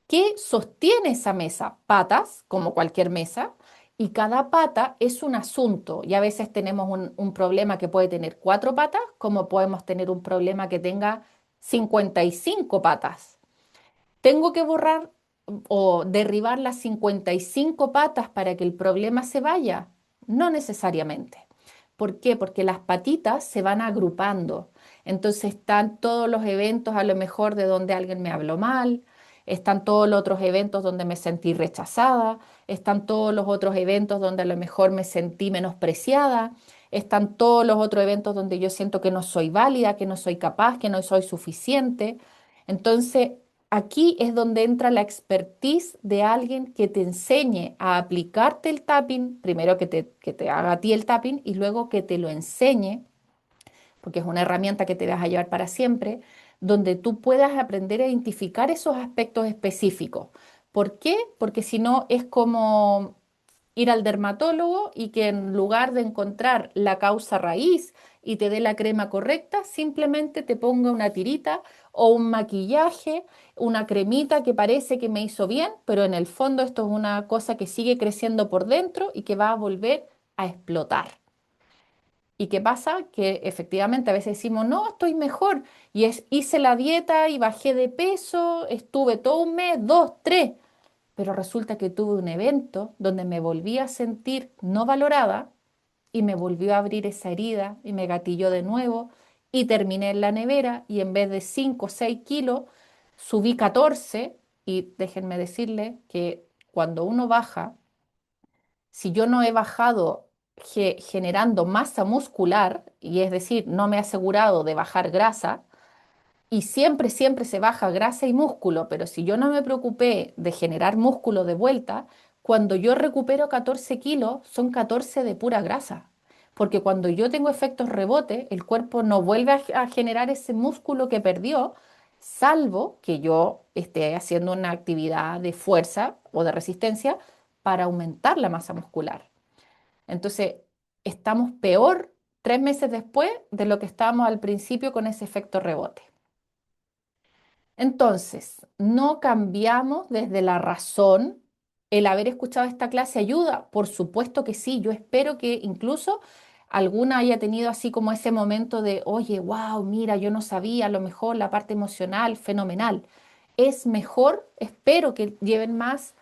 ¿Qué sostiene esa mesa? Patas, como cualquier mesa, y cada pata es un asunto. Y a veces tenemos un problema que puede tener 4 patas, como podemos tener un problema que tenga 55 patas. ¿Tengo que borrar o derribar las 55 patas para que el problema se vaya? No necesariamente. ¿Por qué? Porque las patitas se van agrupando. Entonces están todos los eventos a lo mejor de donde alguien me habló mal, están todos los otros eventos donde me sentí rechazada, están todos los otros eventos donde a lo mejor me sentí menospreciada, están todos los otros eventos donde yo siento que no soy válida, que no soy capaz, que no soy suficiente. Entonces, aquí es donde entra la expertise de alguien que te enseñe a aplicarte el tapping, primero que te haga a ti el tapping y luego que te lo enseñe, porque es una herramienta que te vas a llevar para siempre, donde tú puedas aprender a identificar esos aspectos específicos. ¿Por qué? Porque si no es como ir al dermatólogo y que en lugar de encontrar la causa raíz y te dé la crema correcta, simplemente te ponga una tirita o un maquillaje, una cremita que parece que me hizo bien, pero en el fondo esto es una cosa que sigue creciendo por dentro y que va a volver a explotar. ¿Y qué pasa? Que efectivamente a veces decimos, no, estoy mejor. Y hice la dieta y bajé de peso, estuve todo un mes, dos, tres, pero resulta que tuve un evento donde me volví a sentir no valorada y me volvió a abrir esa herida y me gatilló de nuevo y terminé en la nevera y en vez de 5 o 6 kilos subí 14 y déjenme decirle que cuando uno baja, si yo no he bajado generando masa muscular, y es decir, no me he asegurado de bajar grasa, y siempre, siempre se baja grasa y músculo, pero si yo no me preocupé de generar músculo de vuelta, cuando yo recupero 14 kilos, son 14 de pura grasa. Porque cuando yo tengo efectos rebote, el cuerpo no vuelve a generar ese músculo que perdió, salvo que yo esté haciendo una actividad de fuerza o de resistencia para aumentar la masa muscular. Entonces, estamos peor 3 meses después de lo que estábamos al principio con ese efecto rebote. Entonces, no cambiamos desde la razón. ¿El haber escuchado esta clase ayuda? Por supuesto que sí. Yo espero que incluso alguna haya tenido así como ese momento de, oye, wow, mira, yo no sabía, a lo mejor la parte emocional, fenomenal. Es mejor, espero que lleven más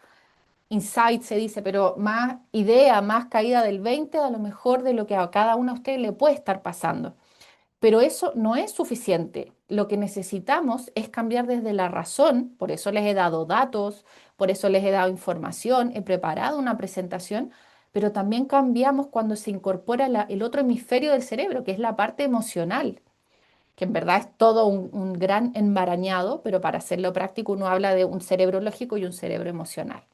insight, se dice, pero más idea, más caída del 20 a lo mejor de lo que a cada uno de ustedes le puede estar pasando. Pero eso no es suficiente. Lo que necesitamos es cambiar desde la razón, por eso les he dado datos, por eso les he dado información, he preparado una presentación, pero también cambiamos cuando se incorpora el otro hemisferio del cerebro, que es la parte emocional, que en verdad es todo un gran enmarañado, pero para hacerlo práctico uno habla de un cerebro lógico y un cerebro emocional.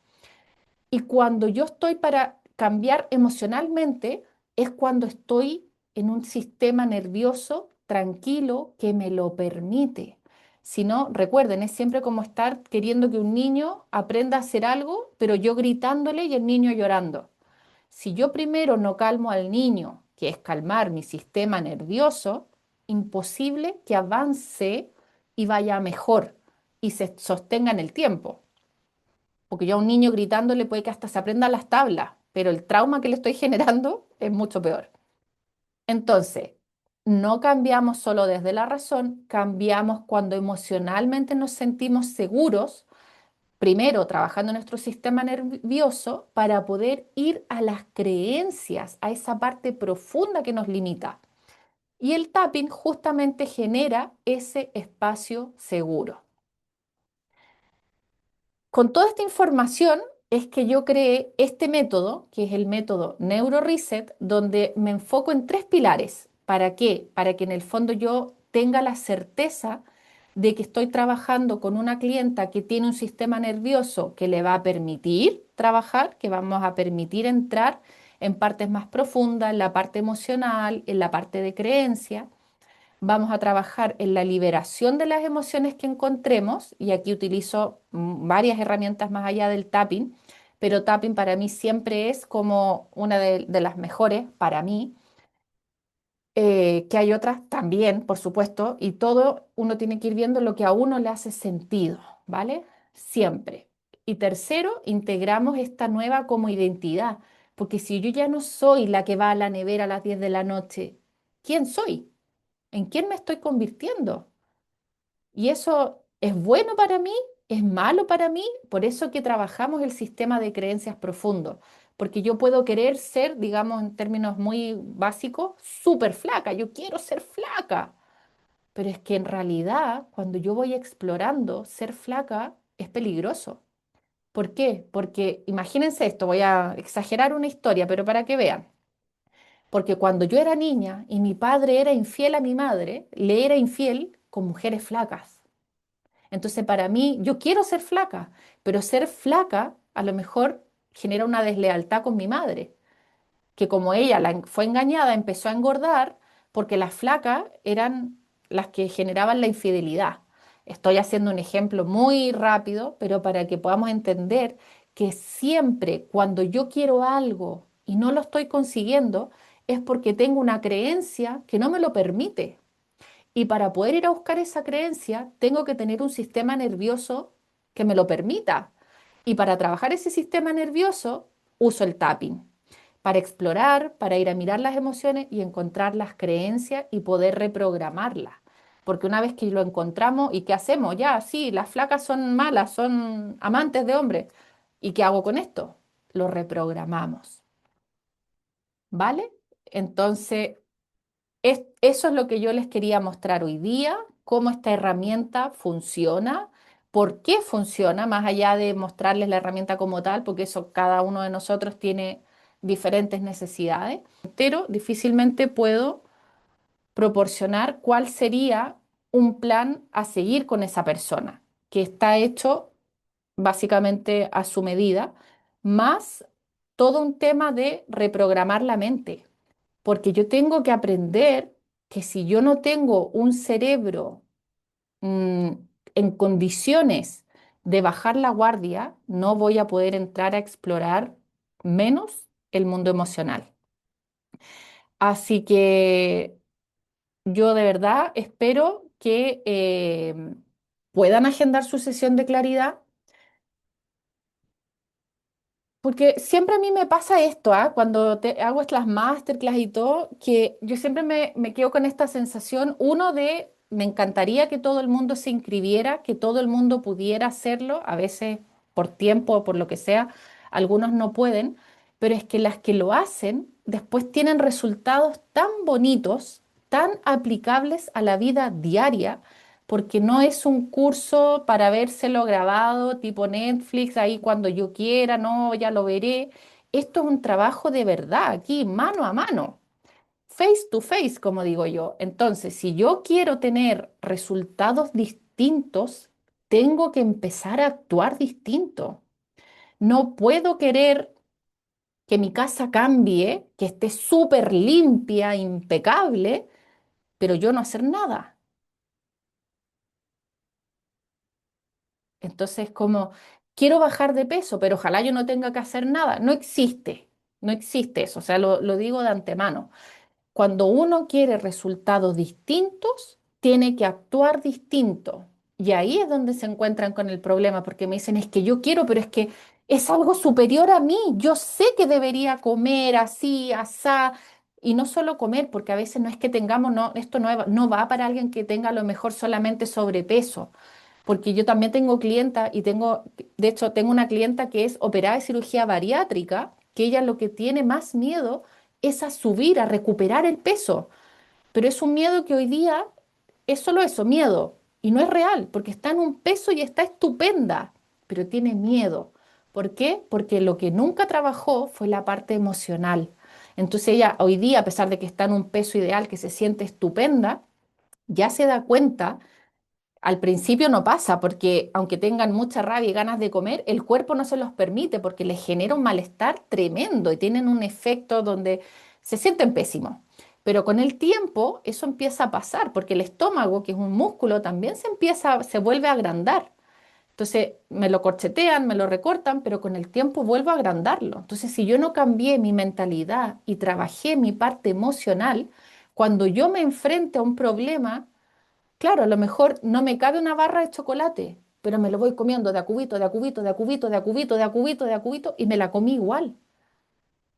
Y cuando yo estoy para cambiar emocionalmente, es cuando estoy en un sistema nervioso tranquilo que me lo permite. Si no, recuerden, es siempre como estar queriendo que un niño aprenda a hacer algo, pero yo gritándole y el niño llorando. Si yo primero no calmo al niño, que es calmar mi sistema nervioso, imposible que avance y vaya mejor y se sostenga en el tiempo. Porque yo a un niño gritándole puede que hasta se aprenda las tablas, pero el trauma que le estoy generando es mucho peor. Entonces, no cambiamos solo desde la razón, cambiamos cuando emocionalmente nos sentimos seguros, primero trabajando en nuestro sistema nervioso para poder ir a las creencias, a esa parte profunda que nos limita. Y el tapping justamente genera ese espacio seguro. Con toda esta información es que yo creé este método, que es el método Neuro Reset, donde me enfoco en tres pilares. ¿Para qué? Para que en el fondo yo tenga la certeza de que estoy trabajando con una clienta que tiene un sistema nervioso que le va a permitir trabajar, que vamos a permitir entrar en partes más profundas, en la parte emocional, en la parte de creencia. Vamos a trabajar en la liberación de las emociones que encontremos, y aquí utilizo varias herramientas más allá del tapping, pero tapping para mí siempre es como una de las mejores para mí, que hay otras también, por supuesto, y todo uno tiene que ir viendo lo que a uno le hace sentido, ¿vale? Siempre. Y tercero, integramos esta nueva como identidad, porque si yo ya no soy la que va a la nevera a las 10 de la noche, ¿quién soy? ¿En quién me estoy convirtiendo? Y eso es bueno para mí, es malo para mí, por eso que trabajamos el sistema de creencias profundo, porque yo puedo querer ser, digamos en términos muy básicos, súper flaca, yo quiero ser flaca, pero es que en realidad cuando yo voy explorando, ser flaca es peligroso. ¿Por qué? Porque imagínense esto, voy a exagerar una historia, pero para que vean. Porque cuando yo era niña y mi padre era infiel a mi madre, le era infiel con mujeres flacas. Entonces, para mí, yo quiero ser flaca, pero ser flaca a lo mejor genera una deslealtad con mi madre, que como ella fue engañada, empezó a engordar porque las flacas eran las que generaban la infidelidad. Estoy haciendo un ejemplo muy rápido, pero para que podamos entender que siempre cuando yo quiero algo y no lo estoy consiguiendo, es porque tengo una creencia que no me lo permite. Y para poder ir a buscar esa creencia, tengo que tener un sistema nervioso que me lo permita. Y para trabajar ese sistema nervioso, uso el tapping. Para explorar, para ir a mirar las emociones y encontrar las creencias y poder reprogramarlas. Porque una vez que lo encontramos, ¿y qué hacemos? Ya, sí, las flacas son malas, son amantes de hombres. ¿Y qué hago con esto? Lo reprogramamos. ¿Vale? Entonces, eso es lo que yo les quería mostrar hoy día, cómo esta herramienta funciona, por qué funciona, más allá de mostrarles la herramienta como tal, porque eso cada uno de nosotros tiene diferentes necesidades. Pero difícilmente puedo proporcionar cuál sería un plan a seguir con esa persona, que está hecho básicamente a su medida, más todo un tema de reprogramar la mente porque yo tengo que aprender que si yo no tengo un cerebro mm, en condiciones de bajar la guardia, no voy a poder entrar a explorar menos el mundo emocional. Así que yo de verdad espero que puedan agendar su sesión de claridad. Porque siempre a mí me pasa esto, ¿ah? Cuando hago estas masterclass y todo, que yo siempre me quedo con esta sensación, uno de, me encantaría que todo el mundo se inscribiera, que todo el mundo pudiera hacerlo, a veces por tiempo o por lo que sea, algunos no pueden, pero es que las que lo hacen después tienen resultados tan bonitos, tan aplicables a la vida diaria porque no es un curso para vérselo grabado tipo Netflix ahí cuando yo quiera, no, ya lo veré. Esto es un trabajo de verdad, aquí mano a mano, face to face, como digo yo. Entonces, si yo quiero tener resultados distintos, tengo que empezar a actuar distinto. No puedo querer que mi casa cambie, que esté súper limpia, impecable, pero yo no hacer nada. Entonces, como quiero bajar de peso, pero ojalá yo no tenga que hacer nada. No existe, no existe eso. O sea, lo digo de antemano. Cuando uno quiere resultados distintos, tiene que actuar distinto. Y ahí es donde se encuentran con el problema, porque me dicen, es que yo quiero, pero es que es algo superior a mí. Yo sé que debería comer así, asá. Y no solo comer, porque a veces no es que tengamos, no, esto no va para alguien que tenga a lo mejor solamente sobrepeso porque yo también tengo clienta y tengo, de hecho, tengo una clienta que es operada de cirugía bariátrica, que ella lo que tiene más miedo es a subir, a recuperar el peso, pero es un miedo que hoy día es solo eso, miedo, y no es real, porque está en un peso y está estupenda, pero tiene miedo. ¿Por qué? Porque lo que nunca trabajó fue la parte emocional. Entonces ella hoy día, a pesar de que está en un peso ideal, que se siente estupenda, ya se da cuenta al principio no pasa, porque aunque tengan mucha rabia y ganas de comer, el cuerpo no se los permite porque les genera un malestar tremendo y tienen un efecto donde se sienten pésimos. Pero con el tiempo eso empieza a pasar porque el estómago, que es un músculo, también se vuelve a agrandar. Entonces me lo corchetean, me lo recortan, pero con el tiempo vuelvo a agrandarlo. Entonces si yo no cambié mi mentalidad y trabajé mi parte emocional, cuando yo me enfrente a un problema, claro, a lo mejor no me cabe una barra de chocolate, pero me lo voy comiendo de a cubito, de a cubito, de a cubito, de a cubito, de a cubito, de a cubito y me la comí igual.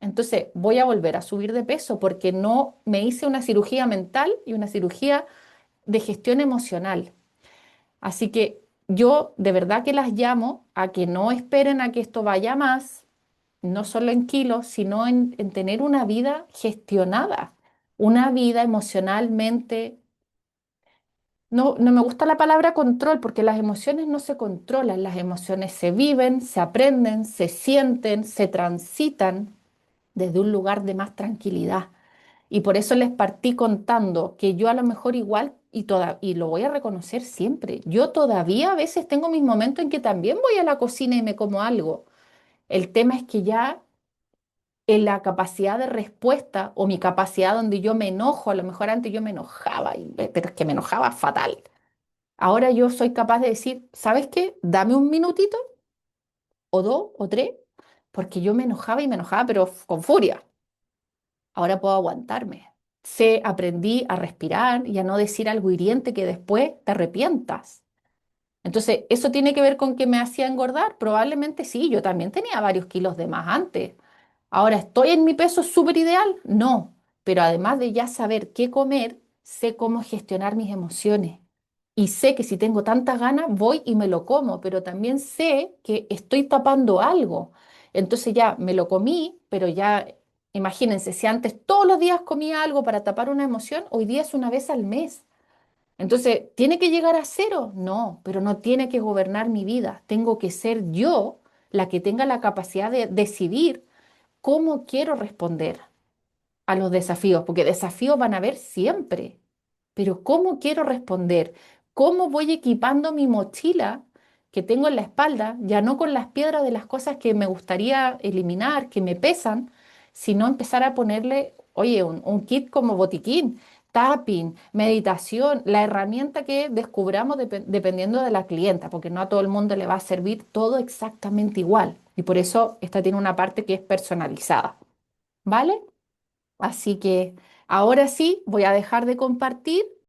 Entonces voy a volver a subir de peso porque no me hice una cirugía mental y una cirugía de gestión emocional. Así que yo de verdad que las llamo a que no esperen a que esto vaya más, no solo en kilos, sino en tener una vida gestionada, una vida emocionalmente No, no me gusta la palabra control porque las emociones no se controlan, las emociones se viven, se aprenden, se sienten, se transitan desde un lugar de más tranquilidad. Y por eso les partí contando que yo a lo mejor igual, y lo voy a reconocer siempre, yo todavía a veces tengo mis momentos en que también voy a la cocina y me como algo. El tema es que ya en la capacidad de respuesta o mi capacidad donde yo me enojo, a lo mejor antes yo me enojaba, pero es que me enojaba fatal. Ahora yo soy capaz de decir, ¿sabes qué? Dame un minutito o dos o tres, porque yo me enojaba y me enojaba, pero con furia. Ahora puedo aguantarme. Aprendí a respirar y a no decir algo hiriente que después te arrepientas. Entonces, ¿eso tiene que ver con que me hacía engordar? Probablemente sí, yo también tenía varios kilos de más antes. Ahora, ¿estoy en mi peso súper ideal? No, pero además de ya saber qué comer, sé cómo gestionar mis emociones. Y sé que si tengo tantas ganas, voy y me lo como, pero también sé que estoy tapando algo. Entonces ya me lo comí, pero ya, imagínense, si antes todos los días comía algo para tapar una emoción, hoy día es una vez al mes. Entonces, ¿tiene que llegar a cero? No, pero no tiene que gobernar mi vida. Tengo que ser yo la que tenga la capacidad de decidir cómo quiero responder a los desafíos, porque desafíos van a haber siempre, pero cómo quiero responder, cómo voy equipando mi mochila que tengo en la espalda, ya no con las piedras de las cosas que me gustaría eliminar, que me pesan, sino empezar a ponerle, oye, un kit como botiquín, tapping, meditación, la herramienta que descubramos dependiendo de la clienta, porque no a todo el mundo le va a servir todo exactamente igual. Y por eso esta tiene una parte que es personalizada. ¿Vale? Así que ahora sí voy a dejar de compartir